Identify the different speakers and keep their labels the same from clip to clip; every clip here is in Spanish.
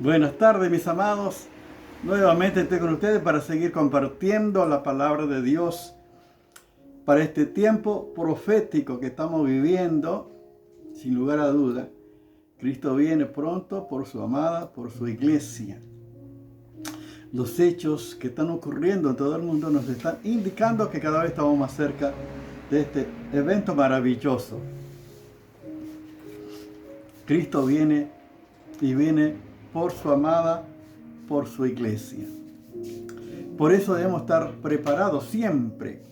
Speaker 1: Buenas tardes, mis amados. Nuevamente estoy con ustedes para seguir compartiendo la palabra de Dios para este tiempo profético que estamos viviendo. Sin lugar a duda, Cristo viene pronto por su amada, por su iglesia. Los hechos que están ocurriendo en todo el mundo nos están indicando que cada vez estamos más cerca de este evento maravilloso. Cristo viene y viene por su amada, por su iglesia. Por eso debemos estar preparados siempre.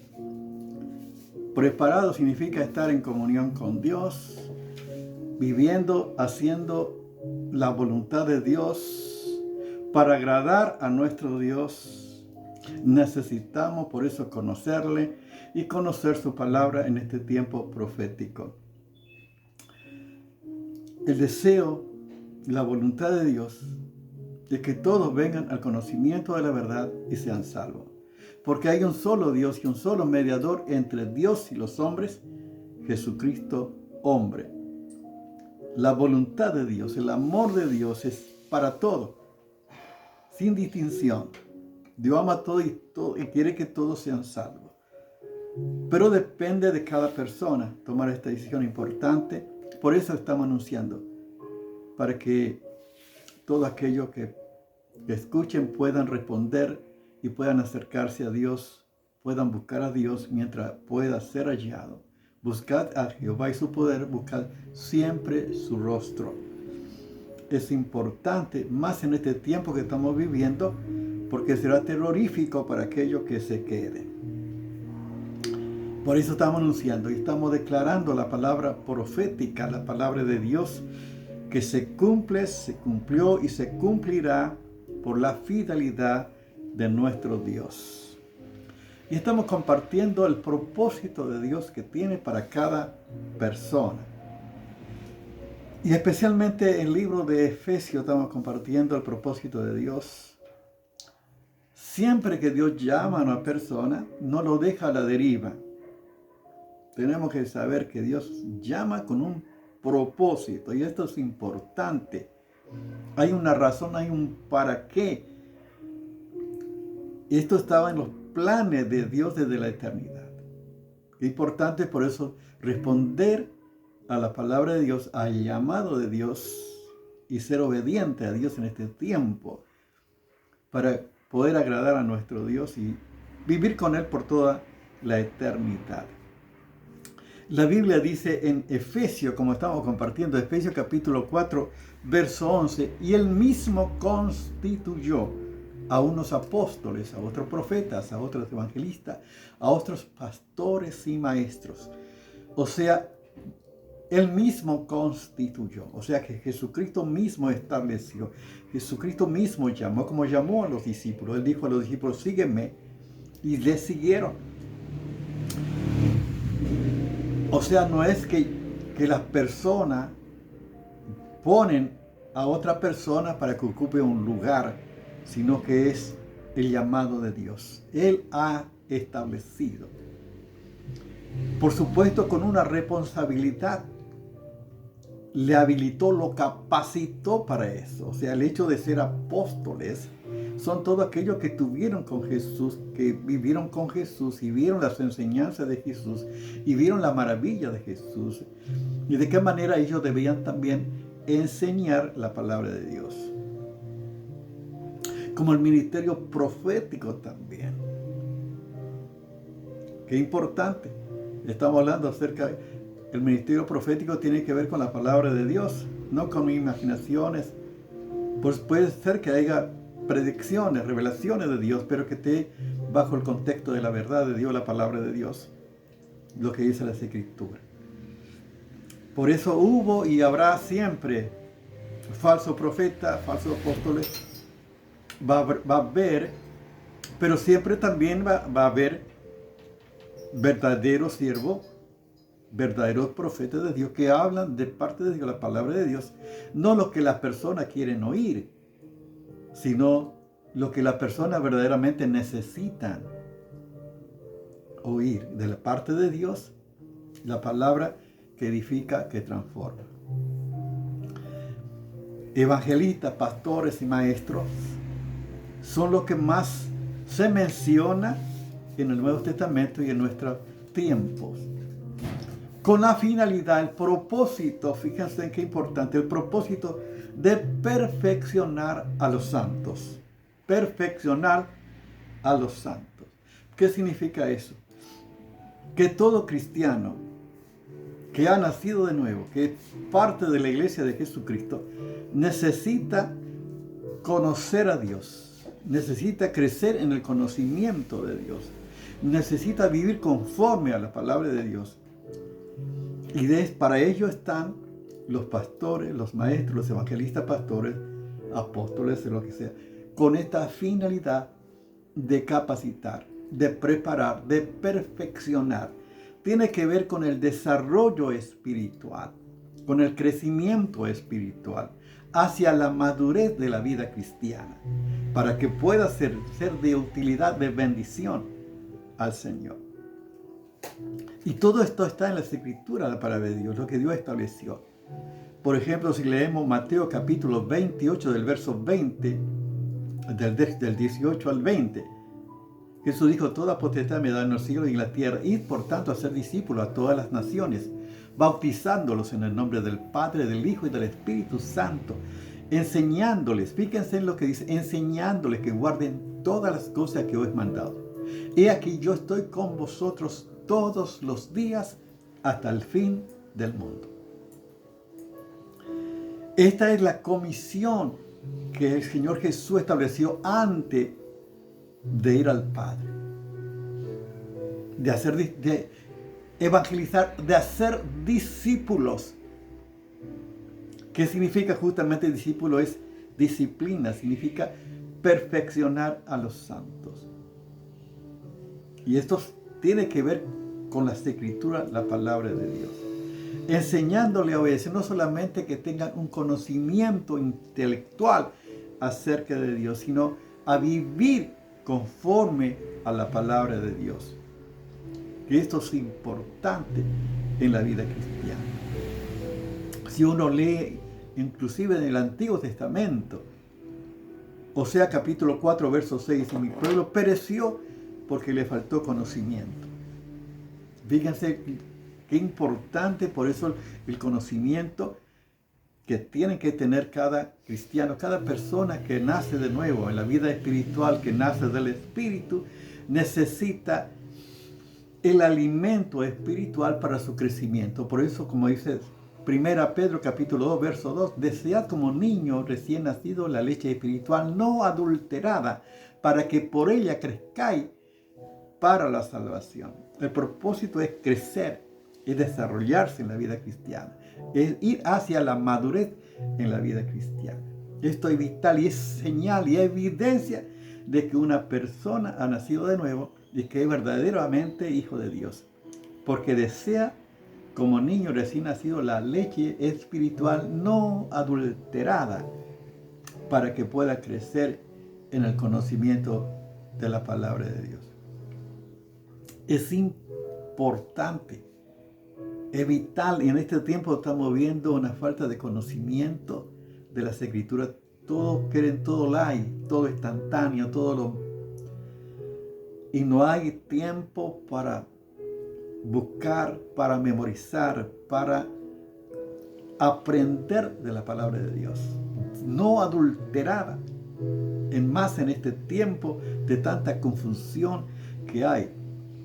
Speaker 1: Preparado significa estar en comunión con Dios, viviendo, haciendo la voluntad de Dios para agradar a nuestro Dios. Necesitamos por eso conocerle y conocer su palabra en este tiempo profético. El deseo, la voluntad de Dios es que todos vengan al conocimiento de la verdad y sean salvos. Porque hay un solo Dios y un solo mediador entre Dios y los hombres, Jesucristo hombre. La voluntad de Dios, el amor de Dios es para todos, sin distinción. Dios ama a todos y quiere que todos sean salvos. Pero depende de cada persona tomar esta decisión importante. Por eso estamos anunciando, para que todos aquellos que escuchen puedan responder y puedan acercarse a Dios, puedan buscar a Dios mientras pueda ser hallado. Buscad a Jehová y su poder, buscad siempre su rostro. Es importante, más en este tiempo que estamos viviendo, porque será terrorífico para aquellos que se queden. Por eso estamos anunciando y estamos declarando la palabra profética, la palabra de Dios, que se cumple, se cumplió y se cumplirá por la fidelidad de nuestro Dios. Y estamos compartiendo el propósito de Dios que tiene para cada persona. Y especialmente en el libro de Efesios estamos compartiendo el propósito de Dios. Siempre que Dios llama a una persona, no lo deja a la deriva. Tenemos que saber que Dios llama con un propósito, y esto es importante. Hay una razón, hay un para qué. Esto estaba en los planes de Dios desde la eternidad. Es importante por eso responder a la palabra de Dios, al llamado de Dios, y ser obediente a Dios en este tiempo para poder agradar a nuestro Dios y vivir con Él por toda la eternidad. La Biblia dice en Efesios, como estamos compartiendo, Efesios capítulo 4, verso 11, y Él mismo constituyó a unos apóstoles, a otros profetas, a otros evangelistas, a otros pastores y maestros. O sea, Él mismo constituyó, o sea que Jesucristo mismo estableció, Jesucristo mismo llamó, como llamó a los discípulos. Él dijo a los discípulos, sígueme, y le siguieron. O sea, no es que las personas ponen a otra persona para que ocupe un lugar, sino que es el llamado de Dios. Él ha establecido. Por supuesto, con una responsabilidad. Le habilitó, lo capacitó para eso. O sea, el hecho de ser apóstoles son todos aquellos que estuvieron con Jesús, que vivieron con Jesús y vieron las enseñanzas de Jesús y vieron la maravilla de Jesús. Y de qué manera ellos debían también enseñar la palabra de Dios. Como el ministerio profético también. Qué importante. Estamos hablando acerca del ministerio profético, tiene que ver con la palabra de Dios, no con imaginaciones. Pues puede ser que haya predicciones, revelaciones de Dios, pero que esté bajo el contexto de la verdad de Dios, la palabra de Dios, lo que dice las Escrituras. Por eso hubo y habrá siempre falsos profetas, falsos apóstoles, va a haber, pero siempre también va a haber verdaderos siervos, verdaderos profetas de Dios que hablan de parte de Dios, la palabra de Dios, no lo que las personas quieren oír, sino lo que las personas verdaderamente necesitan oír de la parte de Dios, la palabra que edifica, que transforma. evangelistas, pastores y maestros son los que más se menciona en el Nuevo Testamento y en nuestros tiempos. Con la finalidad, el propósito, fíjense en qué importante, el propósito de perfeccionar a los santos. Perfeccionar a los santos. ¿Qué significa eso? Que todo cristiano que ha nacido de nuevo, que es parte de la iglesia de Jesucristo, necesita conocer a Dios, necesita crecer en el conocimiento de Dios, necesita vivir conforme a la palabra de Dios. Y para ello están los pastores, los maestros, los evangelistas, pastores, apóstoles, lo que sea, con esta finalidad de capacitar, de preparar, de perfeccionar. Tiene que ver con el desarrollo espiritual, con el crecimiento espiritual, hacia la madurez de la vida cristiana, para que pueda ser de utilidad, de bendición al Señor. Y todo esto está en las Escrituras, la palabra de Dios, lo que Dios estableció. Por ejemplo, si leemos Mateo capítulo 28, del verso 20, del 18 al 20, Jesús dijo: toda potestad me da en los cielos y en la tierra. Id por tanto a ser discípulos a todas las naciones, bautizándolos en el nombre del Padre, del Hijo y del Espíritu Santo, enseñándoles, fíjense en lo que dice, enseñándoles que guarden todas las cosas que os he mandado. He aquí yo estoy con vosotros todos los días hasta el fin del mundo. Esta es la comisión que el Señor Jesús estableció antes de ir al Padre, de evangelizar, de hacer discípulos. ¿Qué significa justamente discípulo? Es disciplina, significa perfeccionar a los santos. Y esto tiene que ver con las Escrituras, la palabra de Dios. Enseñándole a obedecer, no solamente que tengan un conocimiento intelectual acerca de Dios, sino a vivir conforme a la palabra de Dios. Que esto es importante en la vida cristiana. Si uno lee inclusive en el Antiguo Testamento, Osea capítulo 4, verso 6, mi pueblo pereció porque le faltó conocimiento. Fíjense qué importante, por eso el conocimiento que tiene que tener cada cristiano, cada persona que nace de nuevo en la vida espiritual, que nace del Espíritu, necesita el alimento espiritual para su crecimiento. Por eso, como dice 1 Pedro capítulo 2, verso 2, desead como niño recién nacido la leche espiritual no adulterada, para que por ella crezcáis para la salvación. El propósito es crecer, es desarrollarse en la vida cristiana, es ir hacia la madurez en la vida cristiana. Esto es vital y es señal y evidencia de que una persona ha nacido de nuevo y que es verdaderamente hijo de Dios, porque desea como niño recién nacido la leche espiritual no adulterada, para que pueda crecer en el conocimiento de la palabra de Dios. Es importante, es vital, y en este tiempo estamos viendo una falta de conocimiento de las Escrituras. Todos quieren todo live, todo instantáneo, y no hay tiempo para buscar, para memorizar, para aprender de la palabra de Dios, no adulterada, en este tiempo de tanta confusión que hay.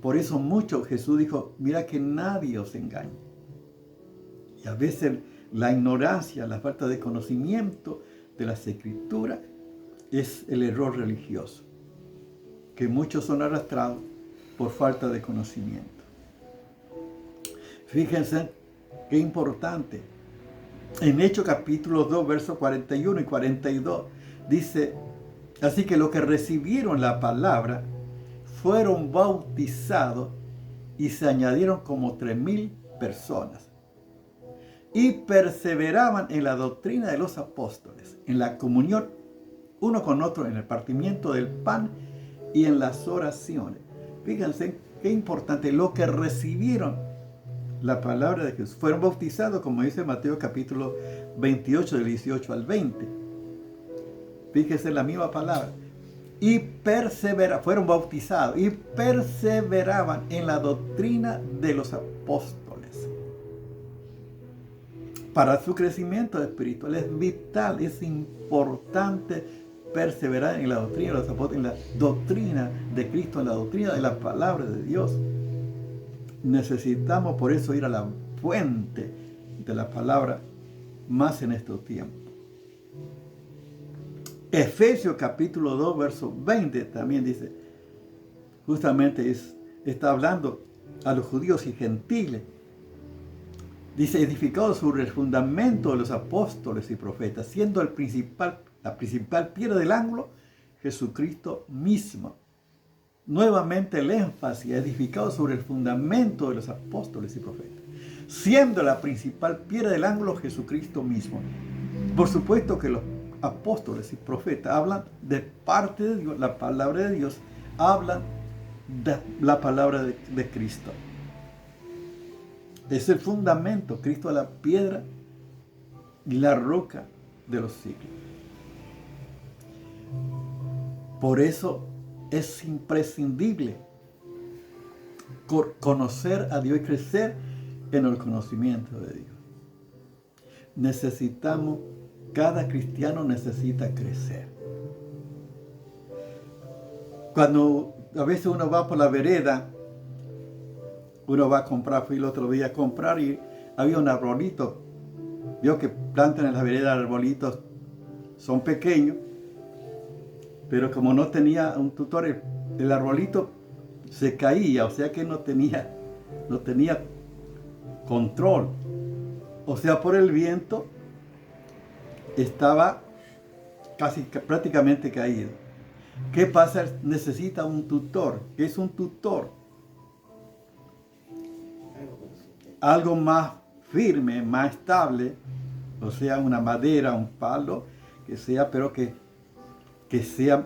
Speaker 1: Por eso Jesús dijo: mira que nadie os engañe. Y a veces la ignorancia, la falta de conocimiento de las Escrituras es el error religioso, que muchos son arrastrados por falta de conocimiento. Fíjense qué importante. En Hechos capítulo 2, versos 41 y 42, dice: así que los que recibieron la palabra fueron bautizados y se añadieron como 3,000 personas. Y perseveraban en la doctrina de los apóstoles, en la comunión uno con otro, en el partimiento del pan y en las oraciones. Fíjense qué importante, lo que recibieron la palabra de Jesús. Fueron bautizados, como dice Mateo capítulo 28, del 18 al 20. Fíjese la misma palabra. Y fueron bautizados y perseveraban en la doctrina de los apóstoles. Para su crecimiento espiritual es vital, es importante perseverar en la doctrina de los apóstoles, en la doctrina de Cristo, en la doctrina de la palabra de Dios. Necesitamos por eso ir a la fuente de la palabra más en estos tiempos. Efesios capítulo 2, verso 20 también dice, justamente está hablando a los judíos y gentiles. Dice, edificado sobre el fundamento de los apóstoles y profetas, siendo la principal piedra del ángulo, Jesucristo mismo. Nuevamente el énfasis, edificado sobre el fundamento de los apóstoles y profetas, siendo la principal piedra del ángulo, Jesucristo mismo. Por supuesto que los apóstoles y profetas hablan de parte de Dios, la palabra de Dios, hablan de la palabra de Cristo. Es el fundamento, Cristo es la piedra y la roca de los siglos. Por eso es imprescindible conocer a Dios y crecer en el conocimiento de Dios. Cada cristiano necesita crecer. Cuando a veces uno va por la vereda, uno va a comprar, fui el otro día a comprar y había un arbolito. Vio que plantan en la vereda arbolitos, son pequeños, pero como no tenía un tutor, el arbolito se caía, o sea que no tenía control. O sea, por el viento estaba prácticamente caído. ¿Qué pasa? Necesita un tutor. ¿Qué es un tutor? Algo más firme, más estable, o sea, una madera, un palo, pero que sea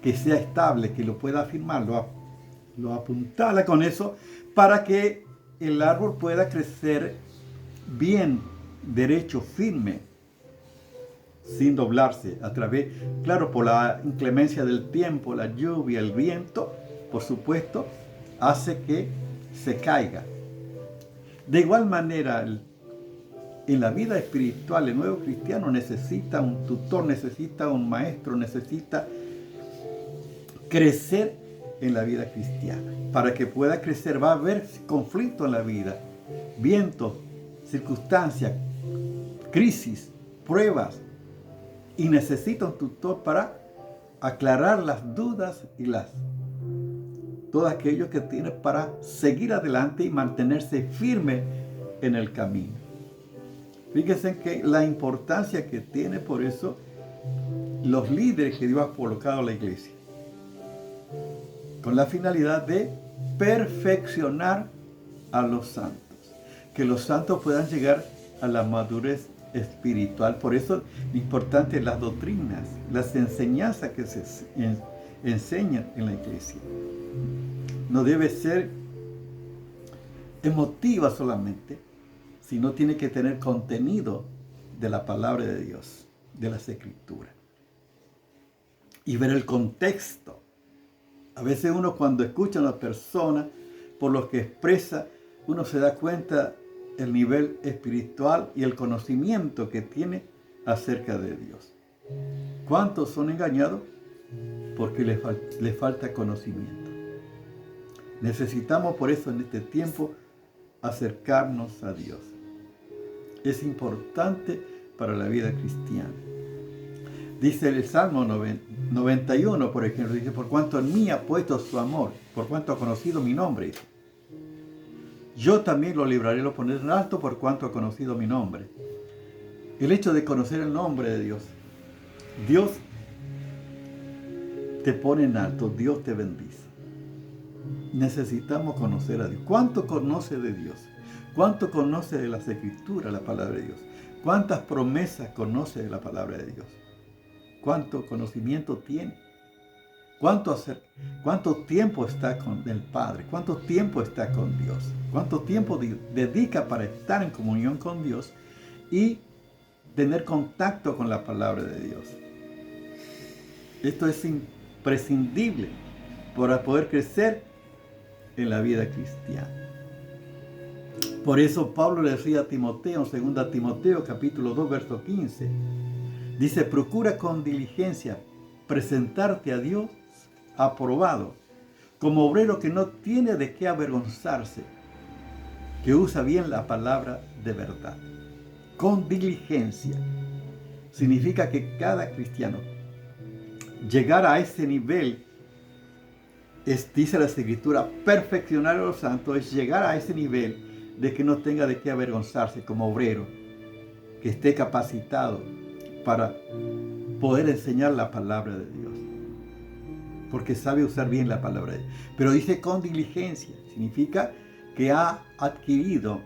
Speaker 1: estable, que lo pueda firmar, lo apuntala con eso, para que el árbol pueda crecer bien, derecho, firme, sin doblarse, claro, por la inclemencia del tiempo, la lluvia, el viento, por supuesto, hace que se caiga. De igual manera, en la vida espiritual, el nuevo cristiano necesita un tutor, necesita un maestro, necesita crecer en la vida cristiana. Para que pueda crecer va a haber conflicto en la vida, vientos, circunstancias, crisis, pruebas, y necesita un tutor para aclarar las dudas y todo aquello que tiene para seguir adelante y mantenerse firme en el camino. Fíjense que la importancia que tiene por eso los líderes que Dios ha colocado en la iglesia, con la finalidad de perfeccionar a los santos, que los santos puedan llegar a la madurez espiritual. Por eso es importante las doctrinas, las enseñanzas que se enseñan en la iglesia. No debe ser emotiva solamente, sino tiene que tener contenido de la palabra de Dios, de las Escrituras. Y ver el contexto. A veces uno, cuando escucha a una persona, por lo que expresa, uno se da cuenta el nivel espiritual y el conocimiento que tiene acerca de Dios. ¿Cuántos son engañados? Porque les falta conocimiento. Necesitamos por eso en este tiempo acercarnos a Dios. Es importante para la vida cristiana. Dice el Salmo 91, por ejemplo, dice, por cuanto en mí ha puesto su amor, por cuanto ha conocido mi nombre, dice, yo también lo libraré, lo pondré en alto por cuanto ha conocido mi nombre. El hecho de conocer el nombre de Dios, Dios te pone en alto, Dios te bendice. Necesitamos conocer a Dios. ¿Cuánto conoce de Dios? ¿Cuánto conoce de las Escrituras, la palabra de Dios? ¿Cuántas promesas conoce de la palabra de Dios? ¿Cuánto conocimiento tiene? ¿Cuánto tiempo está con el Padre? ¿Cuánto tiempo está con Dios? ¿Cuánto tiempo dedica para estar en comunión con Dios y tener contacto con la palabra de Dios? Esto es imprescindible para poder crecer en la vida cristiana. Por eso Pablo le decía a Timoteo, en 2 Timoteo capítulo 2, verso 15, dice: procura con diligencia presentarte a Dios aprobado, como obrero que no tiene de qué avergonzarse, que usa bien la palabra de verdad. Con diligencia significa que cada cristiano llegar a ese nivel, dice la Escritura, perfeccionar a los santos, es llegar a ese nivel de que no tenga de qué avergonzarse como obrero, que esté capacitado para poder enseñar la palabra de Dios, porque sabe usar bien la palabra de Dios. Pero dice con diligencia, significa que ha adquirido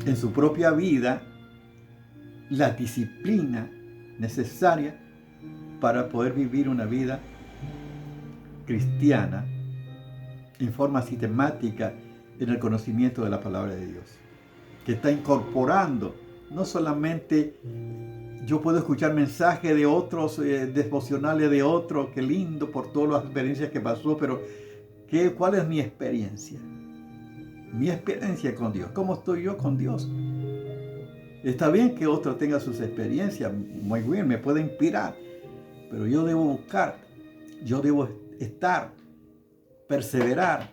Speaker 1: en su propia vida la disciplina necesaria para poder vivir una vida cristiana en forma sistemática en el conocimiento de la palabra de Dios, que está incorporando no solamente yo puedo escuchar mensajes de otros, devocionales de otros, qué lindo por todas las experiencias que pasó, pero ¿cuál es mi experiencia? Mi experiencia con Dios. ¿Cómo estoy yo con Dios? Está bien que otro tenga sus experiencias, muy bien, me puede inspirar, pero yo debo buscar, yo debo estar, perseverar,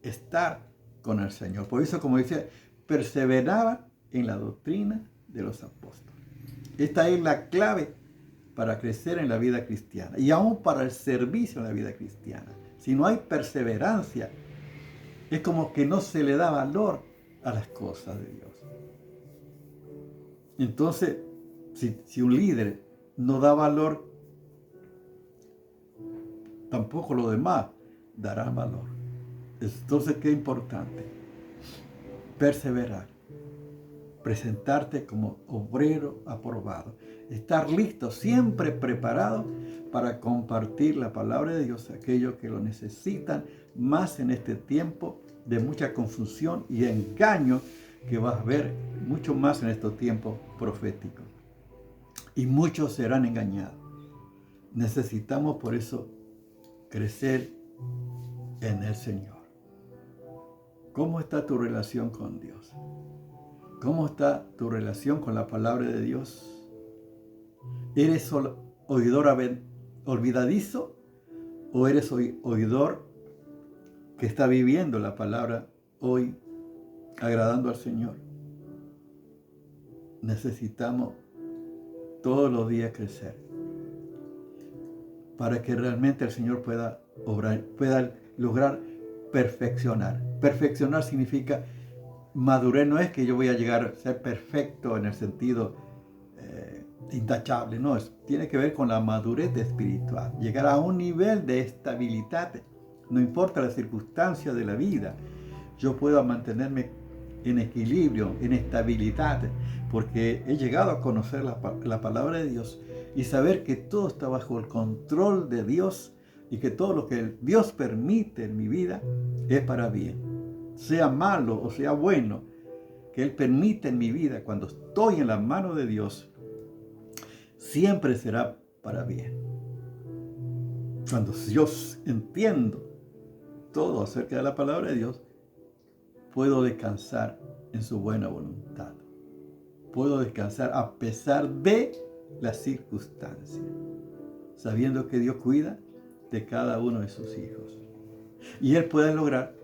Speaker 1: estar con el Señor. Por eso, como decía, perseveraba en la doctrina de los apóstoles. Esta es la clave para crecer en la vida cristiana y aún para el servicio en la vida cristiana. Si no hay perseverancia, es como que no se le da valor a las cosas de Dios. Entonces, si un líder no da valor, tampoco los demás darán valor. Entonces, qué importante, perseverar, presentarte como obrero aprobado, estar listo, siempre preparado para compartir la palabra de Dios a aquellos que lo necesitan, más en este tiempo de mucha confusión y engaño que va a haber mucho más en estos tiempos proféticos. Y muchos serán engañados. Necesitamos por eso crecer en el Señor. ¿Cómo está tu relación con Dios? ¿Cómo está tu relación con la palabra de Dios? ¿Eres oidor olvidadizo o eres oidor que está viviendo la palabra hoy, agradando al Señor? Necesitamos todos los días crecer para que realmente el Señor pueda obrar, pueda lograr perfeccionar. Perfeccionar significa madurez. No es que yo voy a llegar a ser perfecto en el sentido intachable, no, tiene que ver con la madurez espiritual, llegar a un nivel de estabilidad. No importa las circunstancias de la vida, yo puedo mantenerme en equilibrio, en estabilidad, porque he llegado a conocer la palabra de Dios y saber que todo está bajo el control de Dios y que todo lo que Dios permite en mi vida es para bien, sea malo o sea bueno, que Él permite en mi vida cuando estoy en la mano de Dios, siempre será para bien. Cuando yo entiendo todo acerca de la palabra de Dios, puedo descansar en su buena voluntad. Puedo descansar a pesar de las circunstancias, sabiendo que Dios cuida de cada uno de sus hijos. Y Él puede lograr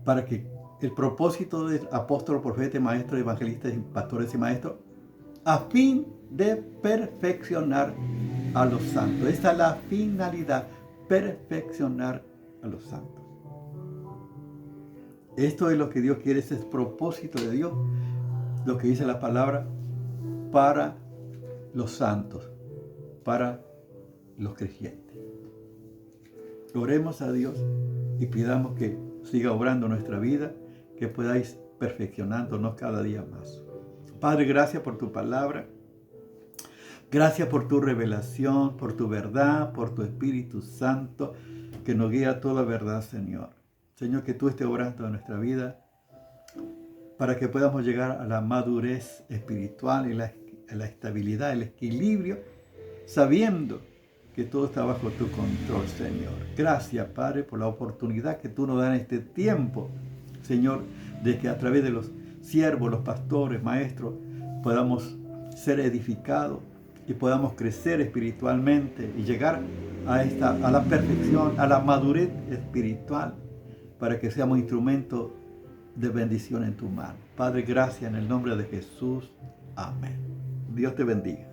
Speaker 1: para que el propósito del apóstol, profeta, maestro, evangelistas, pastores y maestros, a fin de perfeccionar a los santos. Esta es la finalidad, perfeccionar a los santos. Esto es lo que Dios quiere, ese es el propósito de Dios, lo que dice la palabra, para los santos, para los creyentes. Oremos a Dios y pidamos que siga obrando nuestra vida, que podáis perfeccionándonos cada día más. Padre, gracias por tu palabra. Gracias por tu revelación, por tu verdad, por tu Espíritu Santo, que nos guía a toda verdad, Señor. Señor, que tú estés obrando en nuestra vida para que podamos llegar a la madurez espiritual y la estabilidad, el equilibrio, sabiendo que todo está bajo tu control, Señor. Gracias, Padre, por la oportunidad que tú nos das en este tiempo, Señor, de que a través de los siervos, los pastores, maestros, podamos ser edificados y podamos crecer espiritualmente y llegar a la perfección, a la madurez espiritual, para que seamos instrumentos de bendición en tu mano. Padre, gracias en el nombre de Jesús. Amén. Dios te bendiga.